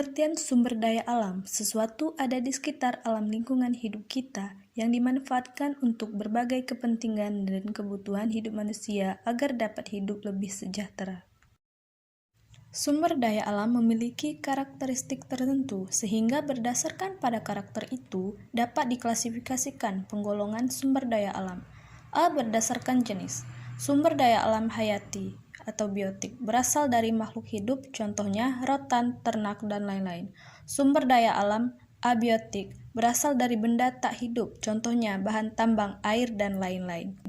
Pengertian sumber daya alam, sesuatu ada di sekitar alam lingkungan hidup kita yang dimanfaatkan untuk berbagai kepentingan dan kebutuhan hidup manusia agar dapat hidup lebih sejahtera. Sumber daya alam memiliki karakteristik tertentu sehingga berdasarkan pada karakter itu dapat diklasifikasikan penggolongan sumber daya alam. A. Berdasarkan jenis. Sumber daya alam hayati atau biotik berasal dari makhluk hidup, contohnya rotan, ternak, dan lain-lain. Sumber daya alam abiotik berasal dari benda tak hidup, contohnya bahan tambang, air, dan lain-lain.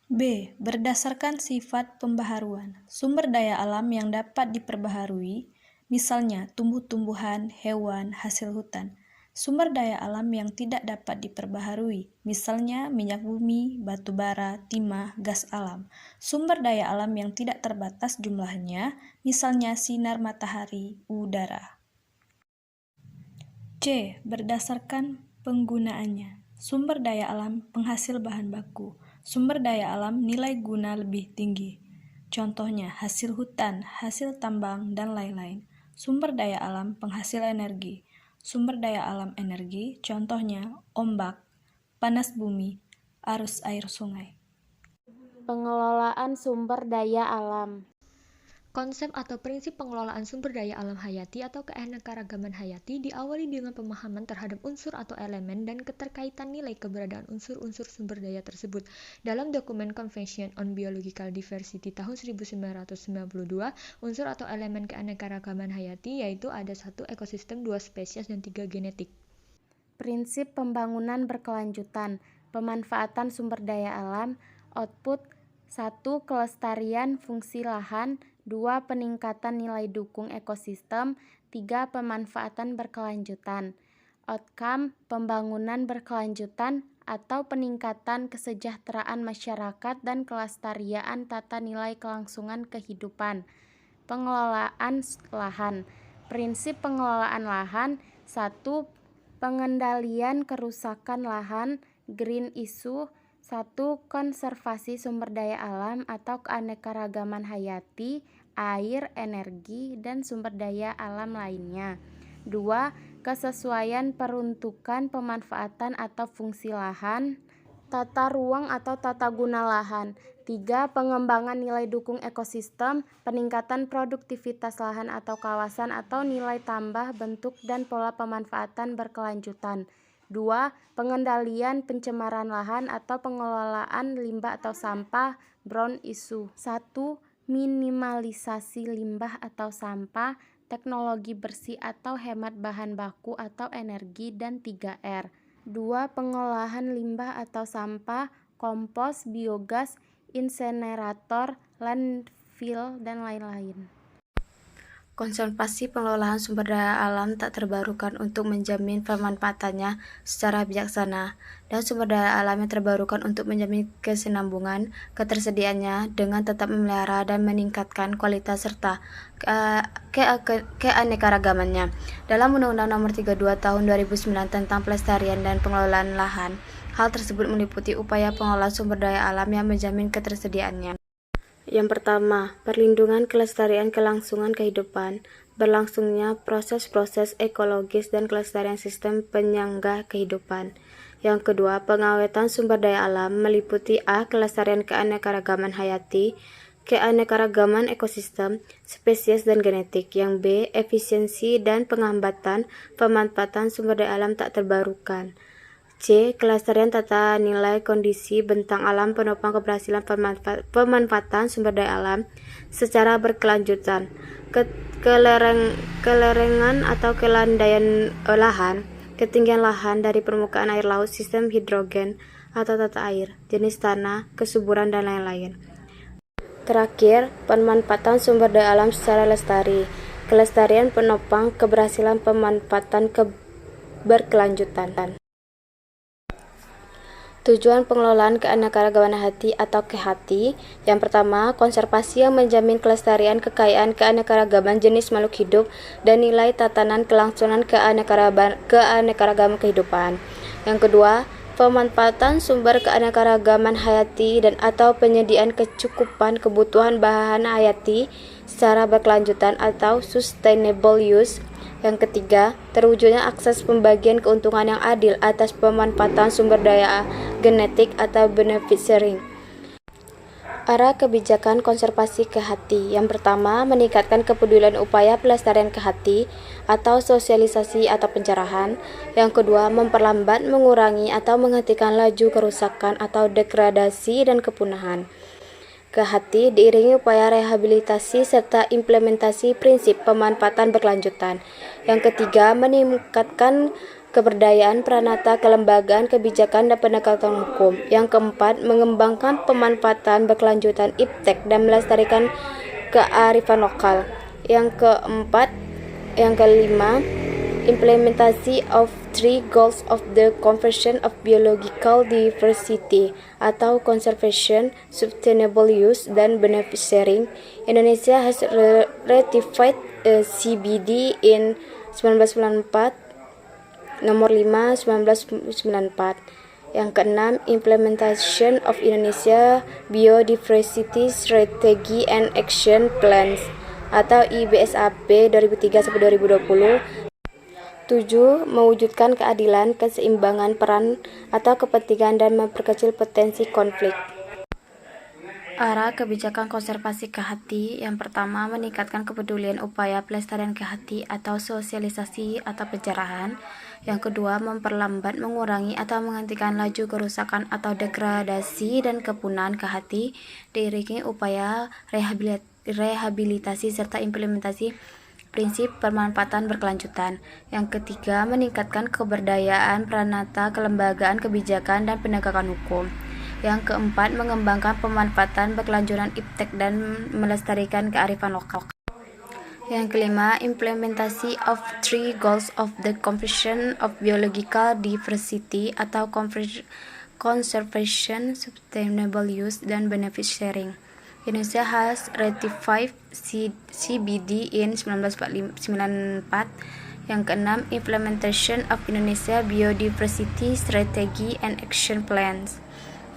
B. Berdasarkan sifat pembaharuan. Sumber daya alam yang dapat diperbaharui, misalnya tumbuh-tumbuhan, hewan, hasil hutan. Sumber daya alam yang tidak dapat diperbaharui, misalnya minyak bumi, batu bara, timah, gas alam. Sumber daya alam yang tidak terbatas jumlahnya, misalnya sinar matahari, udara. C. Berdasarkan penggunaannya. Sumber daya alam penghasil bahan baku. Sumber daya alam nilai guna lebih tinggi. Contohnya hasil hutan, hasil tambang, dan lain-lain. Sumber daya alam penghasil energi. Sumber daya alam energi, contohnya ombak, panas bumi, arus air sungai. Pengelolaan sumber daya alam. Konsep atau prinsip pengelolaan sumber daya alam hayati atau keanekaragaman hayati diawali dengan pemahaman terhadap unsur atau elemen dan keterkaitan nilai keberadaan unsur-unsur sumber daya tersebut. Dalam dokumen Convention on Biological Diversity tahun 1992, unsur atau elemen keanekaragaman hayati yaitu ada 1 ekosistem, 2 spesies, dan 3 genetik. Prinsip pembangunan berkelanjutan. Pemanfaatan sumber daya alam. Output 1. Kelestarian fungsi lahan. 2. Peningkatan nilai dukung ekosistem. 3. Pemanfaatan berkelanjutan. Outcome pembangunan berkelanjutan atau peningkatan kesejahteraan masyarakat dan kelestarian tata nilai kelangsungan kehidupan. Pengelolaan lahan. Prinsip pengelolaan lahan. 1. Pengendalian kerusakan lahan. Green issue. 1. Konservasi sumber daya alam atau keanekaragaman hayati, air, energi, dan sumber daya alam lainnya. 2. Kesesuaian peruntukan pemanfaatan atau fungsi lahan, tata ruang atau tata guna lahan. 3. Pengembangan nilai dukung ekosistem, peningkatan produktivitas lahan atau kawasan atau nilai tambah bentuk dan pola pemanfaatan berkelanjutan. 2. Pengendalian pencemaran lahan atau pengelolaan limbah atau sampah, brown issue. 1. Minimalisasi limbah atau sampah, teknologi bersih atau hemat bahan baku atau energi, dan 3R. 2. Pengolahan limbah atau sampah, kompos, biogas, insenerator, landfill, dan lain-lain. Konservasi pengelolaan sumber daya alam tak terbarukan untuk menjamin pemanfaatannya secara bijaksana, dan sumber daya alam yang terbarukan untuk menjamin kesinambungan ketersediaannya dengan tetap memelihara dan meningkatkan kualitas serta keanekaragamannya. Dalam Undang-Undang Nomor 32 Tahun 2009 tentang Pelestarian dan Pengelolaan Lahan, hal tersebut meliputi upaya pengelolaan sumber daya alam yang menjamin ketersediaannya. Yang pertama, perlindungan kelestarian kelangsungan kehidupan, berlangsungnya proses-proses ekologis dan kelestarian sistem penyangga kehidupan. Yang kedua, pengawetan sumber daya alam meliputi A. Kelestarian keanekaragaman hayati, keanekaragaman ekosistem, spesies, dan genetik. Yang B. Efisiensi dan penghambatan pemanfaatan sumber daya alam tak terbarukan. C. Kelestarian tata nilai kondisi bentang alam penopang keberhasilan pemanfaatan sumber daya alam secara berkelanjutan. Kelerengan atau kelandaian lahan, ketinggian lahan dari permukaan air laut, sistem hidrogen atau tata air, jenis tanah, kesuburan, dan lain-lain. Terakhir, pemanfaatan sumber daya alam secara lestari. Kelestarian penopang keberhasilan pemanfaatan berkelanjutan. Tujuan pengelolaan keanekaragaman hayati atau KEHATI. Yang pertama, konservasi yang menjamin kelestarian kekayaan keanekaragaman jenis makhluk hidup dan nilai tatanan kelangsungan keanekaragaman kehidupan. Yang kedua, pemanfaatan sumber keanekaragaman hayati dan atau penyediaan kecukupan kebutuhan bahan hayati secara berkelanjutan atau sustainable use. Yang ketiga, terwujudnya akses pembagian keuntungan yang adil atas pemanfaatan sumber daya genetik atau benefit sharing. Arah kebijakan konservasi kehati. Yang pertama, meningkatkan kepedulian upaya pelestarian kehati atau sosialisasi atau pencerahan. Yang kedua, memperlambat, mengurangi, atau menghentikan laju kerusakan atau degradasi dan kepunahan kehati diiringi upaya rehabilitasi serta implementasi prinsip pemanfaatan berkelanjutan. Yang ketiga, meningkatkan keberdayaan peranata kelembagaan kebijakan dan penegakan hukum. Yang keempat, mengembangkan pemanfaatan berkelanjutan iptek dan melestarikan kearifan lokal. Yang kelima, implementasi of 3 goals of the Conservation of Biological Diversity atau Conservation, Sustainable Use, dan Benefit Sharing. Indonesia has ratified CBD in 1994, nomor 5 1994. Yang keenam, Implementation of Indonesia Biodiversity Strategy and Action Plans atau IBSAP 2003-2020. 7. Mewujudkan keadilan, keseimbangan peran atau kepentingan dan memperkecil potensi konflik. Arah kebijakan konservasi kehati. Yang pertama, meningkatkan kepedulian upaya pelestarian kehati atau sosialisasi atau pencerahan. Yang kedua, memperlambat, mengurangi, atau menghentikan laju kerusakan atau degradasi dan kepunahan kehati diiringi upaya rehabilitasi serta implementasi prinsip pemanfaatan berkelanjutan. Yang ketiga, meningkatkan keberdayaan peranata kelembagaan kebijakan dan penegakan hukum. Yang keempat, mengembangkan pemanfaatan berkelanjutan iptek dan melestarikan kearifan lokal. Yang kelima, implementasi of 3 goals of the Conservation of Biological Diversity atau Conservation, Sustainable Use, dan Benefit Sharing. Indonesia has ratified CBD in 1994. Yang keenam, Implementation of Indonesia Biodiversity Strategy and Action Plans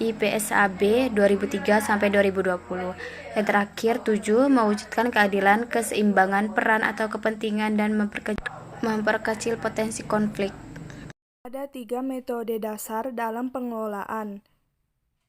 IPSAB 2003-2020. Yang terakhir, 7. Mewujudkan keadilan, keseimbangan peran atau kepentingan dan memperkecil potensi konflik. Ada 3 metode dasar dalam pengelolaan.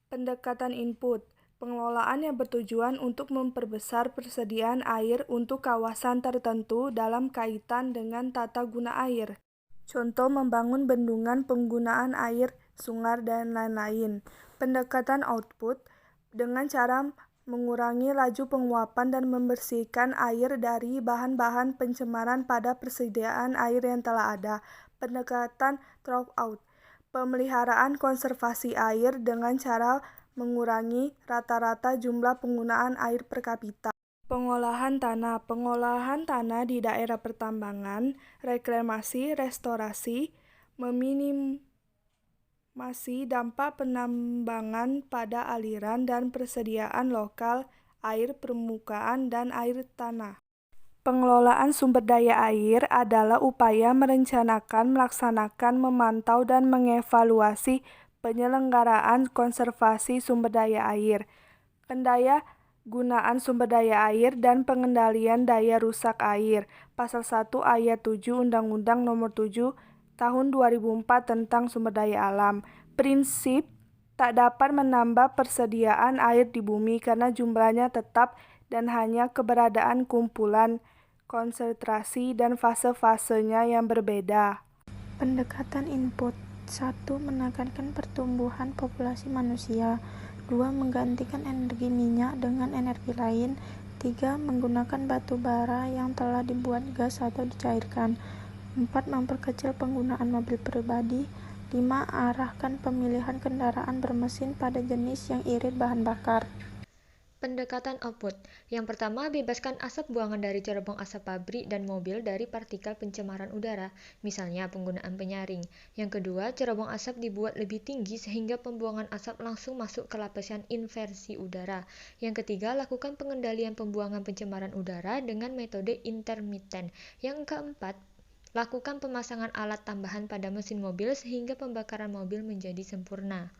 Pendekatan input. Pengelolaan yang bertujuan untuk memperbesar persediaan air untuk kawasan tertentu dalam kaitan dengan tata guna air. Contoh, membangun bendungan, penggunaan air, sungai, dan lain-lain. Pendekatan output, dengan cara mengurangi laju penguapan dan membersihkan air dari bahan-bahan pencemaran pada persediaan air yang telah ada. Pendekatan throughout, pemeliharaan konservasi air dengan cara mengurangi rata-rata jumlah penggunaan air per kapita. Pengolahan tanah. Pengolahan tanah di daerah pertambangan, reklamasi, restorasi, meminimasi dampak penambangan pada aliran dan persediaan lokal air permukaan dan air tanah. Pengelolaan sumber daya air adalah upaya merencanakan, melaksanakan, memantau, dan mengevaluasi penyelenggaraan konservasi sumber daya air, pendaya gunaan sumber daya air, dan pengendalian daya rusak air. Pasal 1 ayat 7 Undang-Undang Nomor 7 Tahun 2004 tentang Sumber Daya Alam. Prinsip tak dapat menambah persediaan air di bumi karena jumlahnya tetap dan hanya keberadaan kumpulan, konsentrasi, dan fase-fasenya yang berbeda. Pendekatan input. 1. Menekankan pertumbuhan populasi manusia. 2. Menggantikan energi minyak dengan energi lain. 3. Menggunakan batu bara yang telah dibuat gas atau dicairkan. 4. Memperkecil penggunaan mobil pribadi. 5. Arahkan pemilihan kendaraan bermesin pada jenis yang irit bahan bakar. Pendekatan output. Yang pertama, bebaskan asap buangan dari cerobong asap pabrik dan mobil dari partikel pencemaran udara, misalnya penggunaan penyaring. Yang kedua, cerobong asap dibuat lebih tinggi sehingga pembuangan asap langsung masuk ke lapisan inversi udara. Yang ketiga, lakukan pengendalian pembuangan pencemaran udara dengan metode intermiten. Yang keempat, lakukan pemasangan alat tambahan pada mesin mobil sehingga pembakaran mobil menjadi sempurna.